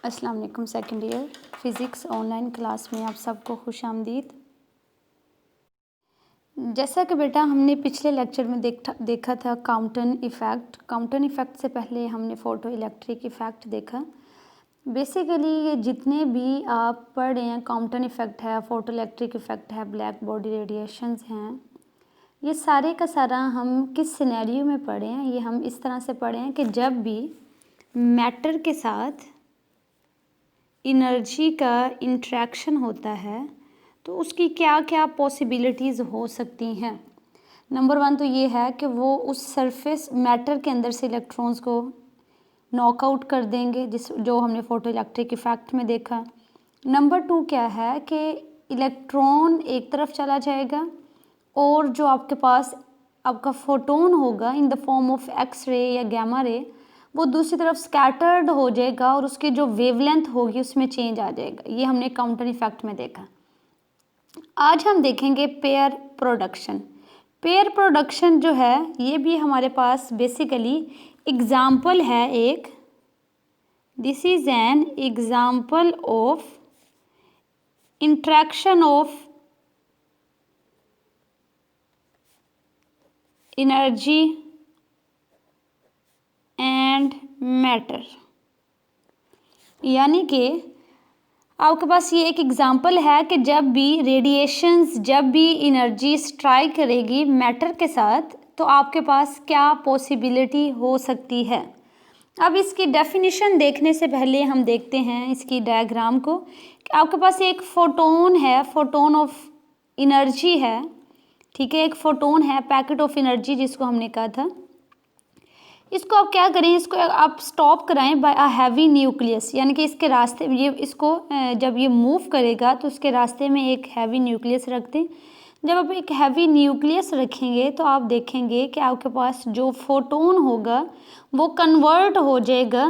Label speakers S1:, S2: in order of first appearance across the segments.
S1: अस्सलाम वालेकुम। Second year physics online class में आप सबको खुश आमदीद। जैसा कि बेटा हमने पिछले लेक्चर में देखा था काउंटन इफ़ेक्ट। काउंटन इफ़ेक्ट से पहले हमने फ़ोटो इलेक्ट्रिक इफ़ेक्ट देखा। बेसिकली ये जितने भी आप पढ़ रहे हैं, काउंटन इफ़ेक्ट है, फ़ोटो इलेक्ट्रिक इफ़ेक्ट है, ब्लैक बॉडी रेडिएशंस हैं, ये सारे का सारा हम किस सिनेरियो में पढ़े हैं। ये हम इस तरह से पढ़े हैं कि जब भी मैटर के साथ एनर्जी का इंट्रैक्शन होता है तो उसकी क्या क्या पॉसिबिलिटीज़ हो सकती हैं। नंबर वन तो ये है कि वो उस सरफेस मैटर के अंदर से इलेक्ट्रॉन्स को नॉकआउट कर देंगे, जो हमने फ़ोटो इलेक्ट्रिक इफ़ेक्ट में देखा। नंबर टू क्या है कि इलेक्ट्रॉन एक तरफ चला जाएगा और जो आपके पास आपका फोटोन होगा इन the form of X ray या गैमा रे, वो दूसरी तरफ स्कैटर्ड हो जाएगा और उसकी जो वेवलेंथ होगी उसमें चेंज आ जाएगा। ये हमने काउंटर इफेक्ट में देखा। आज हम देखेंगे पेयर प्रोडक्शन। पेयर प्रोडक्शन जो है ये भी हमारे पास बेसिकली एग्जाम्पल है एक। This is N example of interaction of energy and matter. यानी कि आपके पास ये एक एग्जांपल है कि जब भी रेडिएशंस, जब भी एनर्जी स्ट्राइक करेगी मैटर के साथ तो आपके पास क्या पॉसिबिलिटी हो सकती है। अब इसकी डेफिनेशन देखने से पहले हम देखते हैं इसकी डायग्राम को कि आपके पास एक फोटोन है, फोटोन ऑफ एनर्जी है, ठीक है, एक फोटोन है, पैकेट ऑफ एनर्जी जिसको हमने कहा था। इसको आप क्या करें, इसको आप स्टॉप कराएं बाय अ हैवी न्यूक्लियस, यानी कि इसके रास्ते ये इसको जब ये मूव करेगा तो उसके रास्ते में एक हैवी न्यूक्लियस रख दें। जब आप एक हैवी न्यूक्लियस रखेंगे तो आप देखेंगे कि आपके पास जो फोटोन होगा वो कन्वर्ट हो जाएगा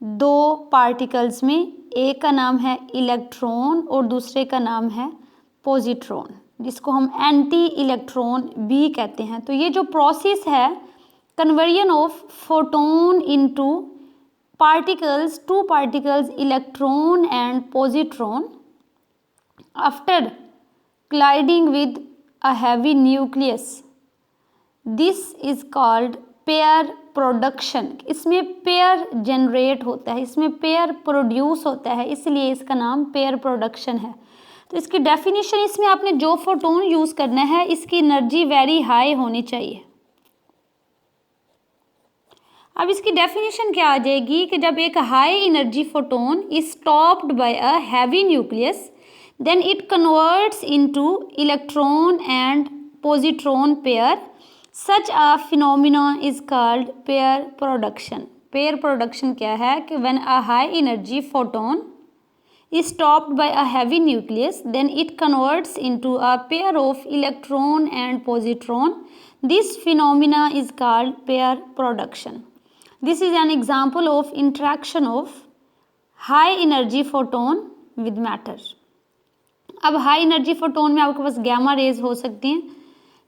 S1: दो पार्टिकल्स में। एक का नाम है इलेक्ट्रॉन और दूसरे का नाम है पॉजिट्रॉन, जिसको हम एंटी इलेक्ट्रॉन भी कहते हैं। तो ये जो प्रोसेस है conversion of photon into particles, two particles, electron and positron, after colliding with a heavy nucleus, this is called pair production. इसमें पेयर जनरेट होता है, इसमें पेयर प्रोड्यूस होता है, इसलिए इसका नाम पेयर प्रोडक्शन है। तो इसकी डेफिनेशन, इसमें आपने जो फोटोन यूज़ करना है इसकी एनर्जी वेरी हाई होनी चाहिए। अब इसकी डेफिनेशन क्या आ जाएगी कि जब एक high energy photon is stopped by a heavy nucleus then it converts into electron and positron pair. Such a phenomena is called pair production. Pair production क्या है कि when a high energy photon is stopped by a heavy nucleus, then it converts into a pair of electron and positron. This phenomena is called pair production. This is an example of interaction of high energy photon with matter. अब high energy photon में आपके पास gamma raise हो सकती हैं,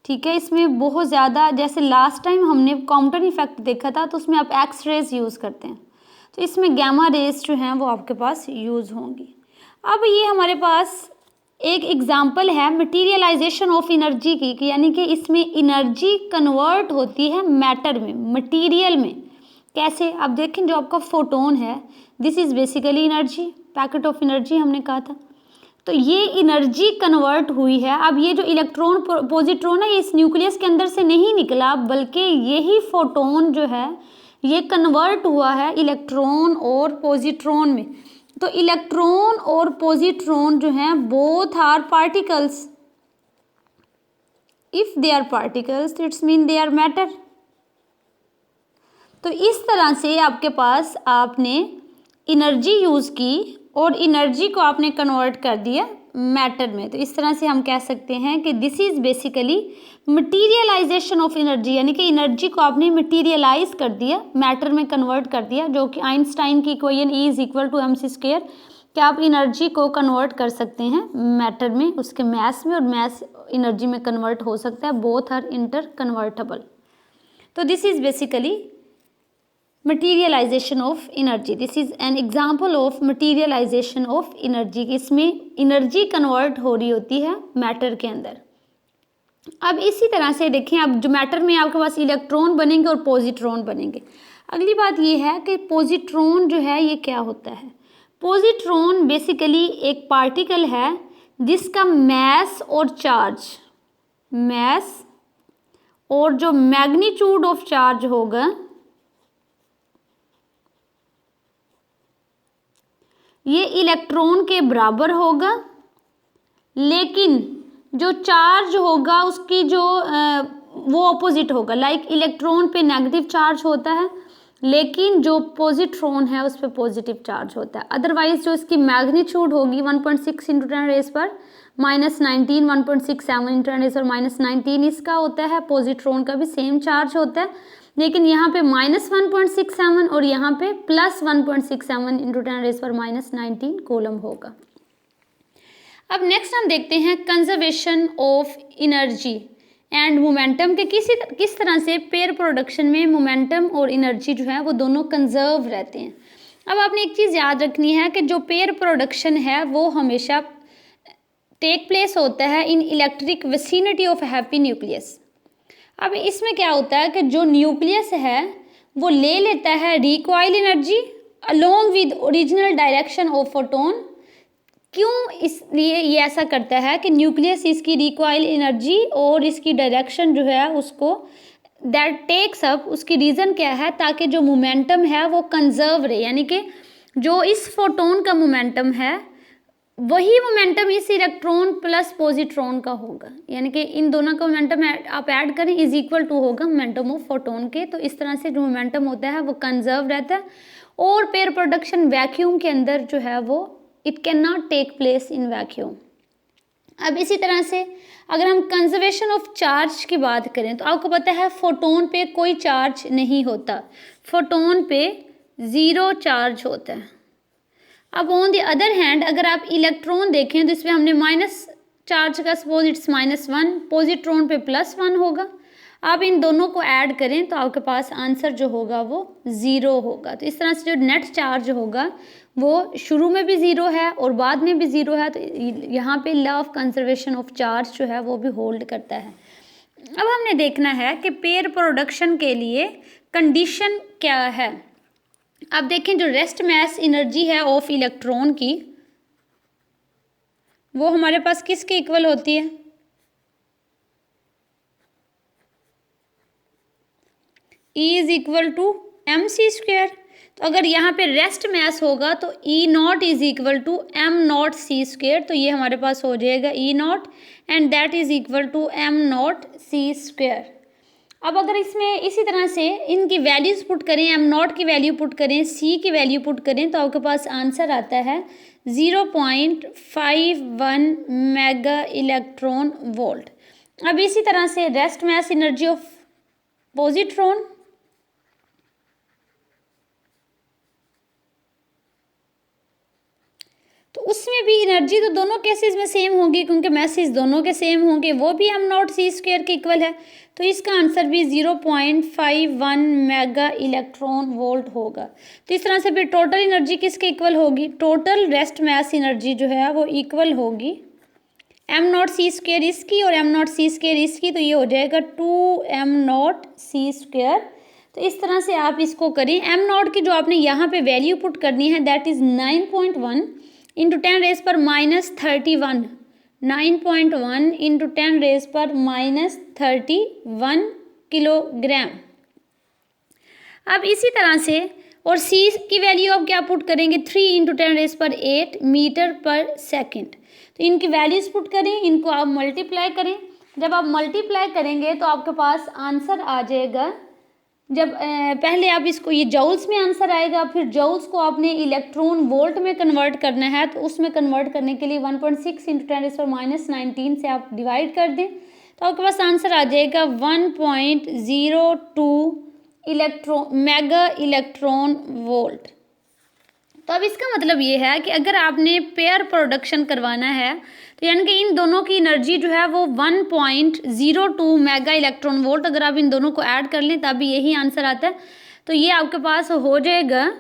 S1: ठीक है। इसमें बहुत ज़्यादा, जैसे लास्ट टाइम हमने काउंटर इफेक्ट देखा था तो उसमें आप एक्स रेज यूज़ करते हैं, तो इसमें गैमा रेज जो हैं वो आपके पास यूज़ होंगी। अब ये हमारे पास एक एग्जाम्पल है मटीरियलाइजेशन ऑफ एनर्जी की, यानी कि इसमें एनर्जी कन्वर्ट होती है मैटर में, मटीरियल में। कैसे, अब देखें जो आपका फोटोन है this is basically energy, packet of energy हमने कहा था, तो ये एनर्जी कन्वर्ट हुई है। अब ये जो इलेक्ट्रॉन पॉजिट्रॉन है ये इस न्यूक्लियस के अंदर से नहीं निकला, बल्कि यही फोटोन जो है ये कन्वर्ट हुआ है इलेक्ट्रॉन और पॉजिट्रॉन में। तो इलेक्ट्रॉन और पॉजिट्रॉन जो हैं both are particles. If they are particles it's mean they are matter. तो इस तरह से आपके पास आपने एनर्जी यूज़ की और एनर्जी को आपने कन्वर्ट कर दिया मैटर में। तो इस तरह से हम कह सकते हैं कि this is basically materialization of energy, यानी कि एनर्जी को आपने मटीरियलाइज कर दिया, मैटर में कन्वर्ट कर दिया, जो कि आइंस्टाइन की equation E is equal to mc square, कि आप एनर्जी को कन्वर्ट कर सकते हैं मैटर में, उसके मैस में, और मैस एनर्जी में कन्वर्ट हो सकता है, बोथ आर इंटर कन्वर्टेबल। तो this is basically materialization of energy, this is an example of materialization of energy. इसमें एनर्जी कन्वर्ट हो रही होती है मैटर के अंदर। अब इसी तरह से देखें, अब जो मैटर में आपके पास इलेक्ट्रॉन बनेंगे और पॉजिट्रॉन बनेंगे। अगली बात ये है कि पॉजिट्रॉन जो है ये क्या होता है। पॉजिट्रॉन बेसिकली एक पार्टिकल है जिसका मैस और चार्ज, मैस और जो मैग्नीट्यूड ऑफ चार्ज होगा ये इलेक्ट्रॉन के बराबर होगा, लेकिन जो चार्ज होगा उसकी जो वो ऑपोजिट होगा। लाइक इलेक्ट्रॉन पे नेगेटिव चार्ज होता है, लेकिन जो पॉजिट्रॉन है उस पर पॉजिटिव चार्ज होता है। अदरवाइज जो इसकी मैग्नीट्यूड होगी 1.6 इंटू 10⁻⁻19, 1.67 इंटू 10⁻⁻19 इसका होता है। पॉजिट्रॉन का भी सेम चार्ज होता है, लेकिन यहाँ पे -1.67 और यहाँ पे +1.67 इंटू 10⁻⁻19 कूलम होगा। अब नेक्स्ट हम देखते हैं conservation of energy and momentum के किस तरह से पेयर प्रोडक्शन में मोमेंटम और एनर्जी जो है वो दोनों कंजर्व रहते हैं। अब आपने एक चीज़ याद रखनी है कि जो पेयर प्रोडक्शन है वो हमेशा टेक प्लेस होता है इन electric vicinity of happy nucleus. अब इसमें क्या होता है कि जो न्यूक्लियस है वो ले लेता है recoil energy along with original direction of photon. क्यों इसलिए ये ऐसा करता है कि न्यूक्लियस इसकी रिकॉइल एनर्जी और इसकी डायरेक्शन जो है उसको दैट टेक्स अप, उसकी रीज़न क्या है, ताकि जो मोमेंटम है वो कंजर्व रहे। यानी कि जो इस फोटोन का मोमेंटम है वही मोमेंटम इस इलेक्ट्रॉन प्लस पॉजिट्रॉन का होगा। यानी कि इन दोनों का मोमेंटम आप ऐड करें इज इक्वल टू होगा मोमेंटम ऑफ फोटोन के। तो इस तरह से जो मोमेंटम होता है वो कंजर्व रहता है। और पेयर प्रोडक्शन वैक्यूम के अंदर जो है वो it can not take place in vacuum. अब इसी तरह से अगर हम कंजर्वेशन ऑफ चार्ज की बात करें तो आपको पता है फोटोन पे कोई चार्ज नहीं होता, फोटोन पे 0 चार्ज होता है। अब ऑन द अदर हैंड अगर आप इलेक्ट्रॉन देखें तो इसमें हमने माइनस चार्ज का, सपोज इट्स -1, पॉजिट्रॉन पे +1 होगा। आप इन दोनों को ऐड करें तो आपके पास आंसर जो होगा वो 0 होगा। तो इस तरह से जो नेट चार्ज होगा वो शुरू में भी 0 है और बाद में भी 0 है। तो यहाँ पे law of conservation of charge जो है वो भी होल्ड करता है। अब हमने देखना है कि पेयर प्रोडक्शन के लिए कंडीशन क्या है। अब देखें जो रेस्ट मास एनर्जी है ऑफ इलेक्ट्रॉन की वो हमारे पास किसके इक्वल होती है, E is equal to mc²। तो अगर यहाँ पे रेस्ट मास होगा तो E0 is equal to m0c²। तो ये हमारे पास हो जाएगा E0 and that is equal to m0c²। अब अगर इसमें इसी तरह से इनकी वैल्यूज़ पुट करें, m0 की वैल्यू पुट करें, c की वैल्यू पुट करें तो आपके पास आंसर आता है 0.51 मेगा इलेक्ट्रॉन वोल्ट। अब इसी तरह से rest mass energy of positron, तो उसमें भी एनर्जी तो दोनों केसेस में सेम होगी क्योंकि मैसेज दोनों के सेम होंगे, वो भी m0c² के इक्वल है। तो इसका आंसर भी 0.51 मेगा इलेक्ट्रॉन वोल्ट होगा। तो इस तरह से फिर टोटल एनर्जी किसके इक्वल होगी, टोटल रेस्ट मास एनर्जी जो है वो इक्वल होगी m0c² इसकी और m0c² इसकी। तो ये हो जाएगा 2m0c²। तो इस तरह से आप इसको करें। m0 की जो आपने यहाँ पे वैल्यू पुट करनी है that is 9.1 into 10⁻31, 9.1 into 10⁻31 kilogram. अब इसी तरह से और c की वैल्यू आप क्या पुट करेंगे, 3 इंटू 10⁸ मीटर पर सेकेंड। तो इनकी वैल्यूज़ पुट करें, इनको आप मल्टीप्लाई करें। जब आप मल्टीप्लाई करेंगे तो आपके पास आंसर आ जाएगा, जब पहले आप इसको ये जौल्स में आंसर आएगा, फिर जौल्स को आपने इलेक्ट्रॉन वोल्ट में कन्वर्ट करना है। तो उसमें कन्वर्ट करने के लिए 1.6 इंटू 10⁻⁻19 से आप डिवाइड कर दें तो आपके पास आंसर आ जाएगा 1.02 मेगा इलेक्ट्रॉन वोल्ट। तो अब इसका मतलब ये है कि अगर आपने पेयर प्रोडक्शन करवाना है तो यानी कि इन दोनों की एनर्जी जो है वो 1.02 मेगा इलेक्ट्रॉन वोल्ट, अगर आप इन दोनों को ऐड कर लें तभी यही आंसर आता है। तो ये आपके पास हो जाएगा।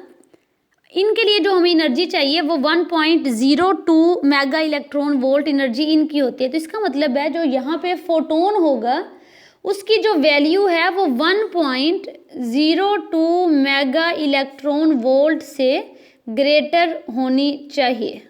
S1: इनके लिए जो हमें एनर्जी चाहिए वो 1.02 मेगा इलेक्ट्रॉन वोल्ट एनर्जी इनकी होती है। तो इसका मतलब है जो यहाँ पे फोटोन होगा उसकी जो वैल्यू है वो 1.02 मेगा इलेक्ट्रॉन वोल्ट से ग्रेटर होनी चाहिए।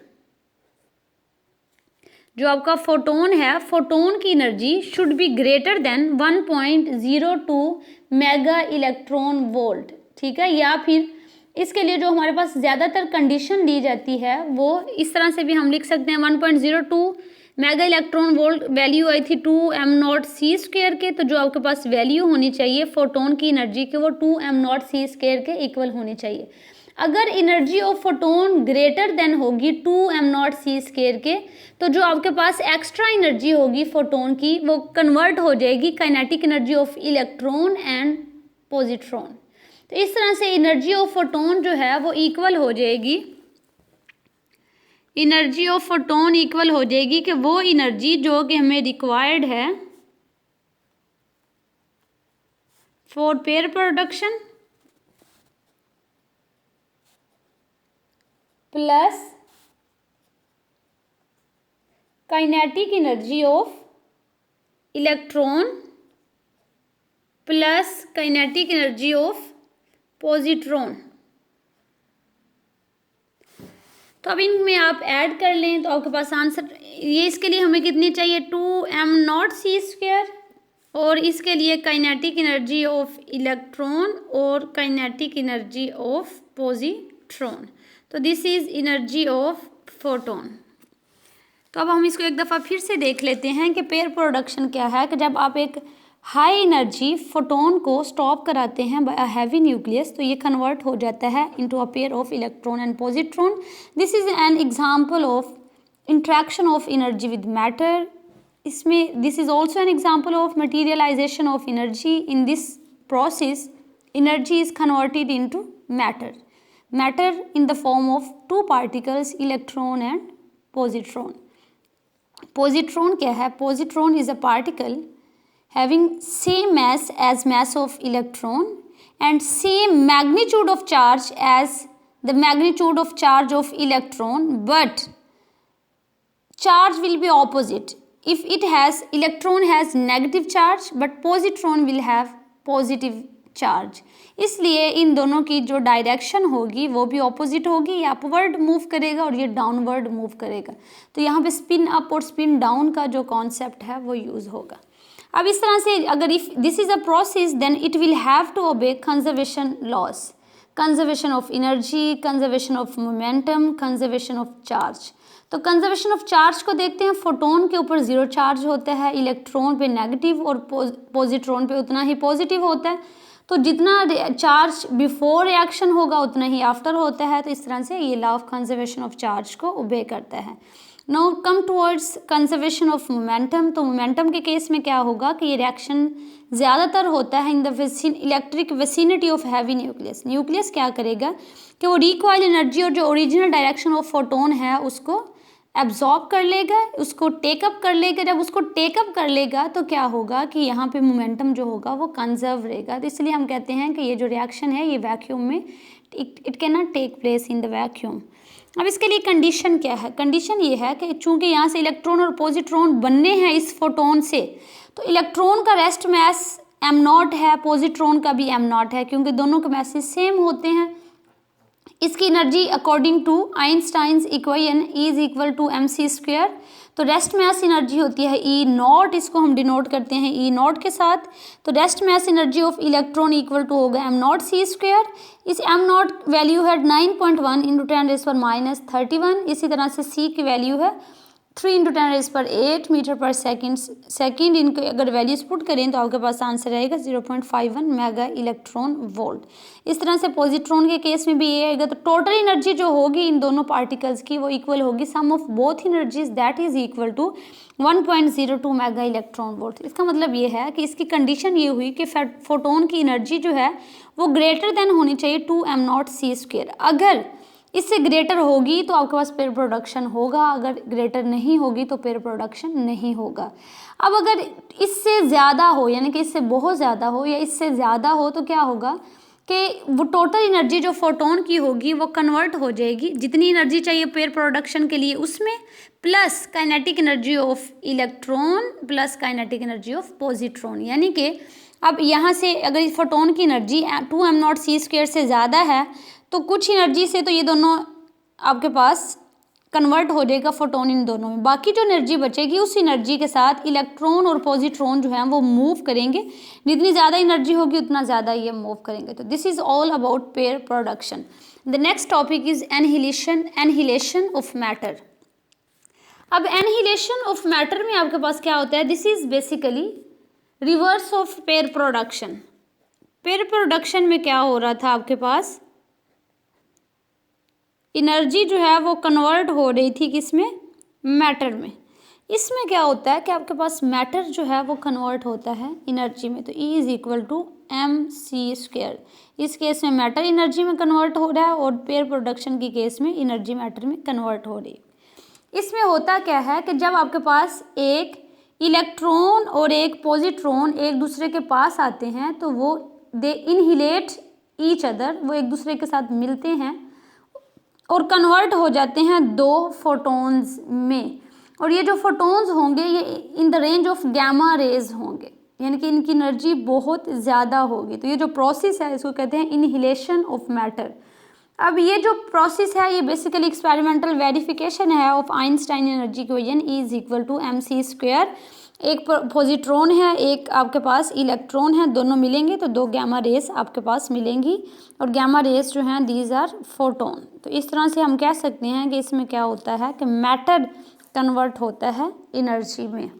S1: जो आपका फोटोन है, फोटोन की energy should be greater than 1.02 mega electron volt, ठीक है। या फिर इसके लिए जो हमारे पास ज़्यादातर कंडीशन दी जाती है वो इस तरह से भी हम लिख सकते हैं। 1.02 मेगा इलेक्ट्रॉन वोल्ट वैल्यू आई थी 2m0c² के, तो जो आपके पास वैल्यू होनी चाहिए फोटोन की एनर्जी की वो 2m0c² के इक्वल होनी चाहिए। अगर energy of photon greater than होगी 2m0c² के, तो जो आपके पास एक्स्ट्रा एनर्जी होगी फोटोन की वो कन्वर्ट हो जाएगी kinetic energy of electron and positron. तो इस तरह से एनर्जी ऑफ फोटोन जो है वो इक्वल हो जाएगी, एनर्जी ऑफ फोटोन इक्वल हो जाएगी कि वो एनर्जी जो कि हमें रिक्वायर्ड है for pair production plus kinetic energy of electron plus kinetic energy of positron. तो अब इनमें आप ऐड कर लें तो आपके पास आंसर ये, इसके लिए हमें कितनी चाहिए 2m0c², और इसके लिए काइनेटिक एनर्जी ऑफ इलेक्ट्रॉन और काइनेटिक एनर्जी ऑफ पॉजिट्रॉन। तो this is energy of photon. तो अब हम इसको एक दफ़ा फिर से देख लेते हैं कि पेयर प्रोडक्शन क्या है। कि जब आप एक हाई एनर्जी फोटोन को स्टॉप कराते हैं बाय अ हैवी न्यूक्लियस तो ये कन्वर्ट हो जाता है into a pair of electron and positron. This is an example of interaction of energy with matter. इसमें this is also an example of materialization of energy. In this process energy is converted into matter in the form of two particles electron and positron. Positron क्या है? Positron is a particle having same mass of electron and same magnitude of charge as the magnitude of charge of electron, but charge will be opposite. If it has electron has negative charge but positron will have positive charge, इसलिए इन दोनों की जो direction होगी वो भी opposite होगी। ये upward move करेगा और ये डाउनवर्ड मूव करेगा। तो यहाँ पे स्पिन अप और स्पिन डाउन का जो कॉन्सेप्ट है वो यूज़ होगा। अब इस तरह से अगर if this is a process then it will have to obey conservation laws, conservation of energy, conservation of momentum, conservation of charge. तो कंजर्वेशन ऑफ चार्ज को देखते हैं। फोटोन के ऊपर 0 चार्ज होता है, इलेक्ट्रॉन पे नेगेटिव और पॉजिट्रॉन पे उतना ही पॉजिटिव होता है। तो जितना चार्ज बिफोर रिएक्शन होगा उतना ही आफ्टर होता है। तो इस तरह से ये law of conservation of charge को ओबे करता है। Now come towards conservation of momentum. तो मोमेंटम के केस में क्या होगा कि ये रिएक्शन ज़्यादातर होता है in the electric vicinity of heavy nucleus. Nucleus क्या करेगा कि वो रिकॉइल एनर्जी और जो ओरिजिनल डायरेक्शन ऑफ फोटोन है उसको एब्जॉर्ब कर लेगा, उसको टेकअप कर लेगा। जब उसको टेकअप कर लेगा तो क्या होगा कि यहाँ पे मोमेंटम जो होगा वो कंजर्व रहेगा। तो इसलिए हम कहते हैं कि ये जो रिएक्शन है ये वैक्यूम में it can not take place in the vacuum. अब इसके लिए कंडीशन क्या है? कंडीशन ये है कि चूंकि यहाँ से इलेक्ट्रॉन और पॉजिट्रॉन बनने हैं इस फोटोन से, तो इलेक्ट्रॉन का रेस्ट मास m0 है, पॉजिट्रॉन का भी m0 है, क्योंकि दोनों के मासेस सेम होते हैं। इसकी energy according to Einstein's equation is equal to mc²। तो रेस्ट मास एनर्जी होती है E0, इसको हम डिनोट करते हैं E0 के साथ। तो rest mass energy of electron equal to होगा m0c²। इस m0 वैल्यू है 9.1 × 10⁻31। इसी तरह से c की वैल्यू है 3 × 10⁸ मीटर पर सेकेंड। इनको अगर वैल्यूज पुट करें तो आपके पास आंसर रहेगा 0.51 मेगा इलेक्ट्रॉन वोल्ट। इस तरह से पॉजिट्रॉन के केस में भी ये आएगा। तो टोटल एनर्जी जो होगी इन दोनों पार्टिकल्स की वो इक्वल होगी sum of both energies that is equal to 1.02 mega electron volt. इसका मतलब ये है कि इसकी कंडीशन ये हुई कि फोटोन की एनर्जी जो है वो ग्रेटर देन होनी चाहिए 2m0c²। अगर इससे ग्रेटर होगी तो आपके पास पेयर प्रोडक्शन होगा, अगर ग्रेटर नहीं होगी तो पेयर प्रोडक्शन नहीं होगा। अब अगर इससे ज़्यादा हो यानी कि इससे बहुत ज़्यादा हो या इससे ज़्यादा हो तो क्या होगा कि वो टोटल एनर्जी जो फोटोन की होगी वो कन्वर्ट हो जाएगी, जितनी एनर्जी चाहिए पेयर प्रोडक्शन के लिए उसमें, plus kinetic energy of electron plus kinetic energy of positron. यानी कि अब यहाँ से अगर इस फोटोन की एनर्जी 2m0c² से ज़्यादा है तो कुछ एनर्जी से तो ये दोनों आपके पास कन्वर्ट हो जाएगा फोटोन इन दोनों में, बाकी जो एनर्जी बचेगी उस एनर्जी के साथ इलेक्ट्रॉन और पॉजिट्रॉन जो है वो मूव करेंगे, जितनी ज़्यादा एनर्जी होगी उतना ज़्यादा ये मूव करेंगे। तो this is all about pair production. The next topic is annihilation of matter. अब एनहिलेशन ऑफ मैटर में आपके पास क्या होता है, this is basically reverse of pair production. Pair production में क्या हो रहा था, आपके पास एनर्जी जो है वो कन्वर्ट हो रही थी किसमें, मैटर में। इसमें क्या होता है कि आपके पास मैटर जो है वो कन्वर्ट होता है एनर्जी में, तो E is equal to mc²। इस केस में मैटर एनर्जी में कन्वर्ट हो रहा है और पेयर प्रोडक्शन की केस में एनर्जी मैटर में कन्वर्ट हो रही है। इसमें होता क्या है कि जब आपके पास एक इलेक्ट्रॉन और एक पॉजिट्रॉन एक दूसरे के पास आते हैं तो वो दे इनहिलेट ईच अदर, वो एक दूसरे के साथ मिलते हैं और कन्वर्ट हो जाते हैं दो फोटोन्स में। और ये जो फोटोन्स होंगे ये in the range of gamma rays होंगे, यानी कि इनकी एनर्जी बहुत ज़्यादा होगी। तो ये जो प्रोसेस है इसको कहते हैं इनहिलेशन ऑफ मैटर। अब ये जो प्रोसेस है ये बेसिकली एक्सपेरिमेंटल वेरिफिकेशन है of Einstein energy equation E is equal to mc²। एक पॉजिट्रॉन है, एक आपके पास इलेक्ट्रॉन है, दोनों मिलेंगे तो दो गैमा रेस आपके पास मिलेंगी और गैमा रेस जो हैं दीज आर फोटोन। तो इस तरह से हम कह सकते हैं कि इसमें क्या होता है कि मैटर कन्वर्ट होता है एनर्जी में।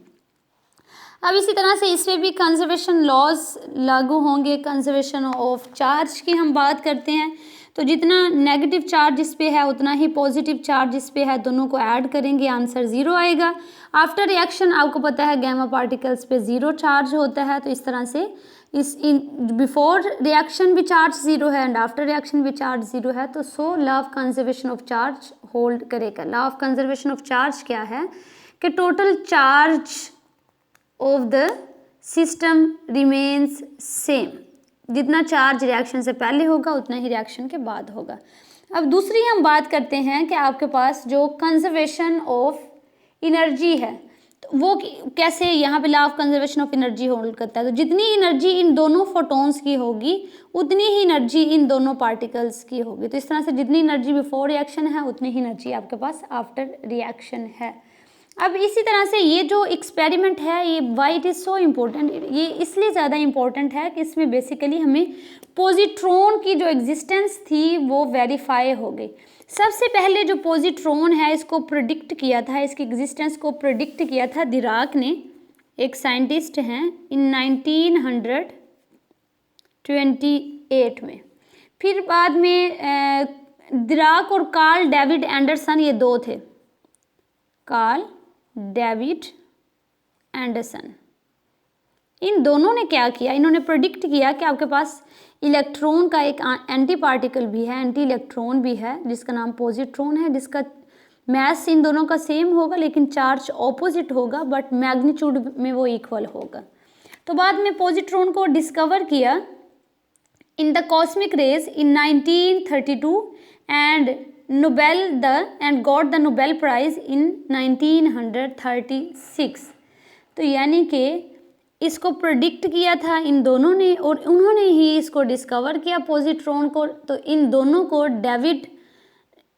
S1: अब इसी तरह से इसमें भी कंजर्वेशन लॉज लागू होंगे। कंजर्वेशन ऑफ चार्ज की हम बात करते हैं तो जितना नेगेटिव चार्ज इस पे है उतना ही पॉजिटिव चार्ज इस पे है, दोनों को ऐड करेंगे आंसर 0 आएगा। आफ्टर रिएक्शन आपको पता है गैमा पार्टिकल्स पे 0 चार्ज होता है, तो इस तरह से बिफोर रिएक्शन भी चार्ज 0 है एंड आफ्टर रिएक्शन भी चार्ज 0 है, तो so law of conservation of charge hold करेगा। Law of conservation of charge क्या है कि total charge of the system remains same, जितना चार्ज रिएक्शन से पहले होगा उतना ही रिएक्शन के बाद होगा। अब दूसरी हम बात करते हैं कि आपके पास जो कंजर्वेशन ऑफ एनर्जी है तो वो कैसे यहाँ पे law of conservation of energy hold करता है। तो जितनी एनर्जी इन दोनों फोटोन्स की होगी उतनी ही एनर्जी इन दोनों पार्टिकल्स की होगी। तो इस तरह से जितनी एनर्जी बिफोर रिएक्शन है उतनी ही एनर्जी आपके पास आफ्टर रिएक्शन है। अब इसी तरह से ये जो एक्सपेरिमेंट है ये why it is so important, ये इसलिए ज़्यादा इम्पोर्टेंट है कि इसमें बेसिकली हमें पॉजिट्रॉन की जो एग्जिस्टेंस थी वो वेरीफाई हो गई। सबसे पहले जो पॉजिट्रॉन है इसको प्रेडिक्ट किया था, इसकी एग्जिस्टेंस को प्रेडिक्ट किया था डिराक ने, एक साइंटिस्ट हैं, इन 1928 में। फिर बाद में डिराक और कार्ल डेविड एंडरसन ये दो थे, कार्ल डेविड एंडरसन। इन दोनों ने क्या किया, इन्होंने प्रेडिक्ट किया कि आपके पास इलेक्ट्रॉन का एक एंटी पार्टिकल भी है, एंटी इलेक्ट्रॉन भी है जिसका नाम पॉजिट्रॉन है, जिसका मैस इन दोनों का सेम होगा लेकिन चार्ज ऑपोजिट होगा बट मैग्नीट्यूड में वो इक्वल होगा। तो बाद में पॉजिट्रॉन को डिस्कवर किया in the cosmic rays in 1932 and got the Nobel Prize in 1936। तो यानी कि इसको प्रेडिक्ट किया था इन दोनों ने और उन्होंने ही इसको डिस्कवर किया पॉजिट्रॉन को। तो इन दोनों को डेविड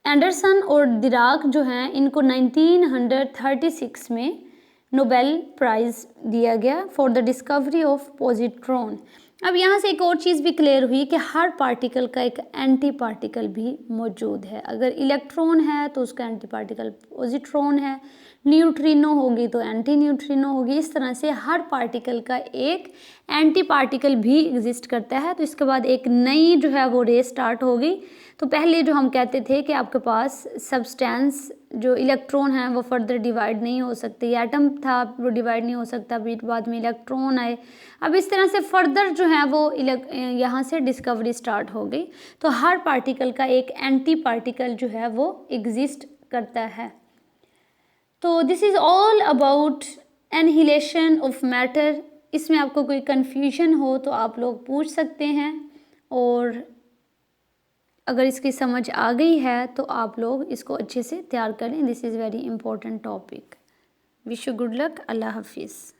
S1: एंडरसन और डिराक जो हैं इनको 1936 में नोबेल प्राइज़ दिया गया for the discovery of positron. अब यहाँ से एक और चीज़ भी क्लियर हुई कि हर पार्टिकल का एक एंटी पार्टिकल भी मौजूद है। अगर इलेक्ट्रॉन है तो उसका एंटी पार्टिकल पॉजिट्रॉन है, न्यूट्रिनो होगी तो एंटी न्यूट्रिनो होगी। इस तरह से हर पार्टिकल का एक एंटी पार्टिकल भी एग्जिस्ट करता है। तो इसके बाद एक नई जो है वो रेस स्टार्ट हो गई। तो पहले जो हम कहते थे कि आपके पास सब्सटेंस जो इलेक्ट्रॉन है वो फर्दर डिवाइड नहीं हो सकती, एटम था वो डिवाइड नहीं हो सकता, बीट बाद में इलेक्ट्रॉन आए। अब इस तरह से फर्दर जो है वो यहाँ से डिस्कवरी स्टार्ट हो गई। तो हर पार्टिकल का एक एंटी पार्टिकल जो है वो एग्जिस्ट करता है। तो this is all about annihilation of matter. इसमें आपको कोई कन्फ्यूजन हो तो आप लोग पूछ सकते हैं और अगर इसकी समझ आ गई है तो आप लोग इसको अच्छे से तैयार करें। This is very important topic. Wish you good luck. अल्लाह हाफिज़।